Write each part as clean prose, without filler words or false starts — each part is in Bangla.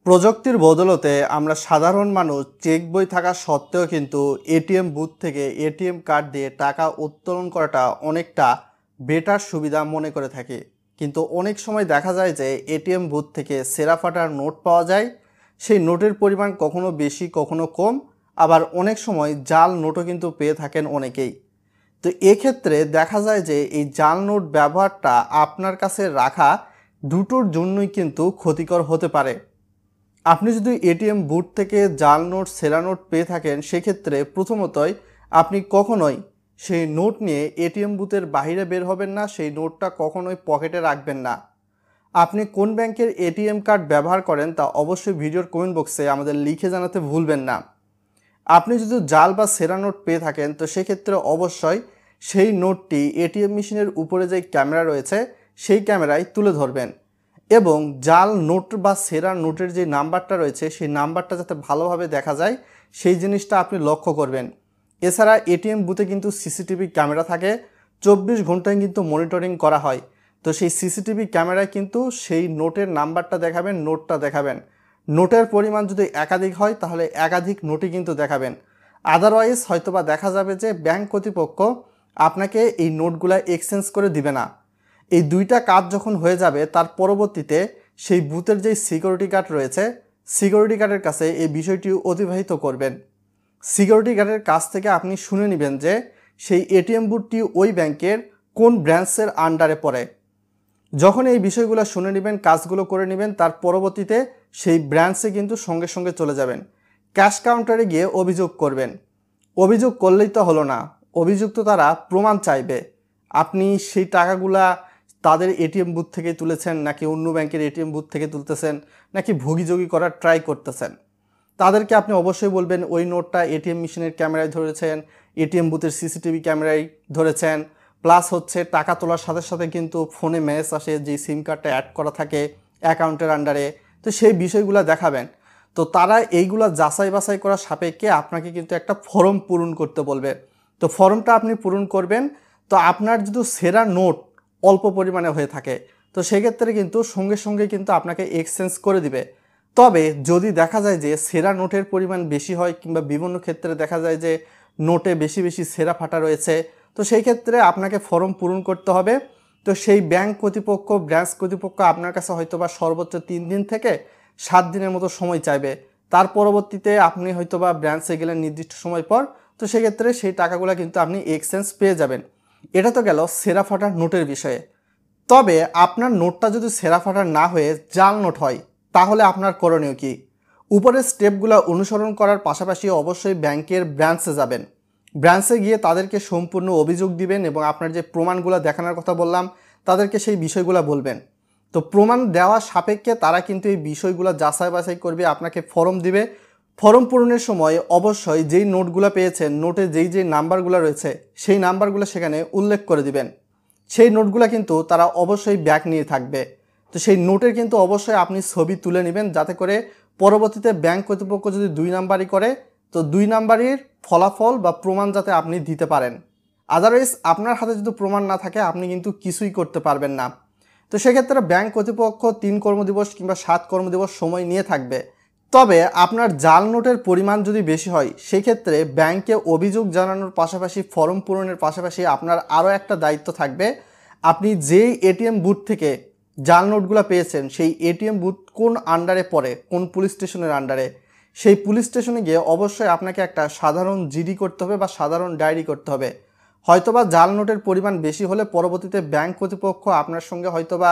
প্রযুক্তির বদলতে আমরা সাধারণ মানুষ চেক বই থাকা সত্ত্বেও কিন্তু এটিএম বুথ থেকে এটিএম কার্ড দিয়ে টাকা উত্তোলন করাটা অনেকটা বেটার সুবিধা মনে করে থাকি। কিন্তু অনেক সময় দেখা যায় যে এটিএম বুথ থেকে ছেঁড়া ফাটার নোট পাওয়া যায়। সেই নোটের পরিমাণ কখনো বেশি কখনো কম, আবার অনেক সময় জাল নোটও কিন্তু পেয়ে থাকেন অনেকেই। তো এক্ষেত্রে দেখা যায় যে এই জাল নোট ব্যবহারটা আপনার কাছে রাখা দুটোর জন্যই কিন্তু ক্ষতিকর হতে পারে। আপনি যদি এটিএম বুথ থেকে জাল নোট ছেঁড়া নোট পেয়ে থাকেন, সেক্ষেত্রে প্রথমতই আপনি কখনোই সেই নোট নিয়ে এটিএম বুথের বাইরে বের হবেন না, সেই নোটটা কখনোই পকেটে রাখবেন না। আপনি কোন ব্যাংকের এটিএম কার্ড ব্যবহার করেন তা অবশ্যই ভিডিওর কমেন্ট বক্সে আমাদের লিখে জানাতে ভুলবেন না। আপনি যদি জাল বা ছেঁড়া নোট পেয়ে থাকেন তো সেক্ষেত্রে অবশ্যই সেই নোটটি এটিএম মেশিনের উপরে যে ক্যামেরা রয়েছে সেই ক্যামেরায় তুলে ধরবেন এবং জাল নোট বা ছেঁড়া নোটের যে নাম্বারটা রয়েছে সেই নাম্বারটা যাতে ভালোভাবে দেখা যায় সেই জিনিসটা আপনি লক্ষ্য করবেন। এছাড়া এটিএম বুথে কিন্তু সিসিটিভি ক্যামেরা থাকে, 24 ঘন্টায় কিন্তু মনিটরিং করা হয়। তো সেই সিসিটিভি ক্যামেরায় কিন্তু সেই নোটের নাম্বারটা দেখাবেন, নোটটা দেখাবেন। নোটের পরিমাণ যদি একাধিক হয় তাহলে একাধিক নোটই কিন্তু দেখাবেন। আদারওয়াইজ হয়তোবা দেখা যাবে যে ব্যাংক কর্তৃপক্ষ আপনাকে এই নোটগুলা এক্সচেঞ্জ করে দিবে না। এই দুইটা কাজ যখন হয়ে যাবে তার পরবর্তীতে সেই বুথের যেই সিকিউরিটি গার্ড রয়েছে সিকিউরিটি গার্ডের কাছে এই বিষয়টি অতিবাহিত করবেন। সিকিউরিটি গার্ডের কাছ থেকে আপনি শুনে নেবেন যে সেই এটিএম বুথটি ওই ব্যাংকের কোন ব্রাঞ্চের আন্ডারে পড়ে। যখন এই বিষয়গুলো শুনে নেবেন, কাজগুলো করে নেবেন, তার পরবর্তীতে সেই ব্রাঞ্চে কিন্তু সঙ্গে সঙ্গে চলে যাবেন। ক্যাশ কাউন্টারে গিয়ে অভিযোগ করবেন। অভিযোগ করলেই তো হলো না, অভিযুক্ত তারা প্রমাণ চাইবে আপনি সেই টাকাগুলা তাদের এটিএম বুথ থেকে তুলেছেন নাকি অন্য ব্যাংকের এটিএম বুথ থেকে তুলতেছেন নাকি ভুগিযোগী করার ট্রাই করতেছেন। তাদেরকে আপনি অবশ্যই বলবেন ওই নোটটা এটিএম মেশিনের ক্যামেরায় ধরেছেন, এটিএম বুথের সিসিটিভি ক্যামেরায় ধরেছেন, প্লাস হচ্ছে টাকা তোলার সাথে সাথে কিন্তু ফোনে মেসেজ আসে যে সিম কার্ডটা অ্যাড করা থাকে অ্যাকাউন্টের আন্ডারে, তো সেই বিষয়গুলো দেখাবেন। তো তারা এইগুলা যাচাই বাছাই করার সাপেক্ষে আপনাকে কিন্তু একটা ফর্ম পূরণ করতে বলবে। তো ফর্মটা আপনি পূরণ করবেন। তো আপনার যদি ছেঁড়া নোট অল্প পরিমাণে হয়ে থাকে তো সেক্ষেত্রে কিন্তু সঙ্গে সঙ্গে কিন্তু আপনাকে এক্সচেঞ্জ করে দিবে। তবে যদি দেখা যায় যে ছেঁড়া নোটের পরিমাণ বেশি হয় কিংবা বিভিন্ন ক্ষেত্রে দেখা যায় যে নোটে বেশি বেশি ছেঁড়া ফাটা রয়েছে, তো সেই ক্ষেত্রে আপনাকে ফর্ম পূরণ করতে হবে। তো সেই ব্যাংক কর্তৃপক্ষ ব্রাঞ্চ কর্তৃপক্ষ আপনার কাছে হয়তোবা সর্বোচ্চ 3 দিন থেকে 7 দিনের মতো সময় চাইবে। তার পরবর্তীতে আপনি হয়তোবা ব্রাঞ্চে গেলেন নির্দিষ্ট সময় পর, তো সেক্ষেত্রে সেই টাকাগুলো কিন্তু আপনি এক্সচেঞ্জ পেয়ে যাবেন। এটা তো গেল ছেঁড়া ফাটার নোটের বিষয়ে। তবে আপনার নোটটা যদি ছেঁড়া ফাটা না হয়ে জাল নোট হয় তাহলে আপনার করণীয় কি? উপরের স্টেপগুলো অনুসরণ করার পাশাপাশি অবশ্যই ব্যাংকের ব্রাঞ্চে যাবেন। ব্রাঞ্চে গিয়ে তাদেরকে সম্পূর্ণ অভিযোগ দিবেন এবং আপনার যে প্রমাণগুলো দেখানোর কথা বললাম তাদেরকে সেই বিষয়গুলো বলবেন। তো প্রমাণ দেওয়া সাপেক্ষে তারা কিন্তু এই বিষয়গুলো যাচাই বাছাই করবে, আপনাকে ফর্ম দিবে। ফর্ম পূরণের সময় অবশ্যই যেই নোটগুলো পেয়েছেন নোটে যেই নাম্বারগুলো রয়েছে সেই নাম্বারগুলো সেখানে উল্লেখ করে দিবেন। সেই নোটগুলো কিন্তু তারা অবশ্যই ব্যাক নিয়ে থাকবে। তো সেই নোটের কিন্তু অবশ্যই আপনি ছবি তুলে নেবেন, যাতে করে পরবর্তীতে ব্যাংক কর্তৃপক্ষ যদি 2 নাম্বারই করে তো 2 নাম্বারের ফলাফল বা প্রমাণ যাতে আপনি দিতে পারেন। আদারওয়াইজ আপনার হাতে যদি প্রমাণ না থাকে আপনি কিন্তু কিছুই করতে পারবেন না। তো সেক্ষেত্রে ব্যাংক কর্তৃপক্ষ 3 কর্মদিবস কিংবা 7 কর্মদিবস সময় নিয়ে থাকবে। তবে আপনার জাল নোটের পরিমাণ যদি বেশি হয় সেক্ষেত্রে ব্যাংকে অভিযোগ জানানোর পাশাপাশি ফর্ম পূরণের পাশাপাশি আপনার আরও একটা দায়িত্ব থাকবে। আপনি যেই এটিএম বুথ থেকে জাল নোটগুলো পেয়েছেন সেই এটিএম বুথ কোন আন্ডারে পড়ে, কোন পুলিশ স্টেশনের আন্ডারে, সেই পুলিশ স্টেশনে গিয়ে অবশ্যই আপনাকে একটা সাধারণ জিডি করতে হবে বা সাধারণ ডায়েরি করতে হবে। হয়তোবা জাল নোটের পরিমাণ বেশি হলে পরবর্তীতে ব্যাংক কর্তৃপক্ষ আপনার সঙ্গে হয়তোবা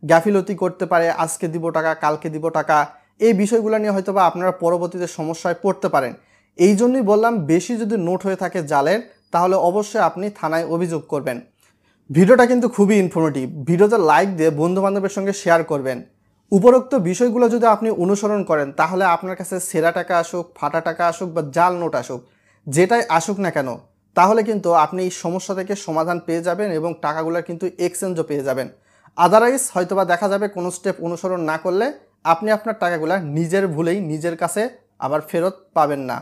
গাফিলতি করতে পারে, আজকে দিব টাকা কালকে দিব টাকা, এই বিষয়গুলো নিয়ে হয়তোবা আপনারা পরবর্তীতে সমস্যায় পড়তে পারেন। এই জন্যই বললাম বেশি যদি নোট হয়ে থাকে জালের তাহলে অবশ্যই আপনি থানায় অভিযোগ করবেন। ভিডিওটা কিন্তু খুবই ইনফরমেটিভ, ভিডিওতে লাইক দিয়ে বন্ধুবান্ধবের সঙ্গে শেয়ার করবেন। উপরোক্ত বিষয়গুলো যদি আপনি অনুসরণ করেন তাহলে আপনার কাছে ছেঁড়া টাকা আসুক, ফাটা টাকা আসুক বা জাল নোট আসুক, যেটাই আসুক না কেন, তাহলে কিন্তু আপনি এই সমস্যা থেকে সমাধান পেয়ে যাবেন এবং টাকাগুলো কিন্তু এক্সচেঞ্জও পেয়ে যাবেন। আদারওয়াইজ হয়তোবা দেখা যাবে কোনো স্টেপ অনুসরণ না করলে আপনি আপনার টাকাগুলো নিজের ভুলেই নিজের কাছে আবার ফেরত পাবেন না।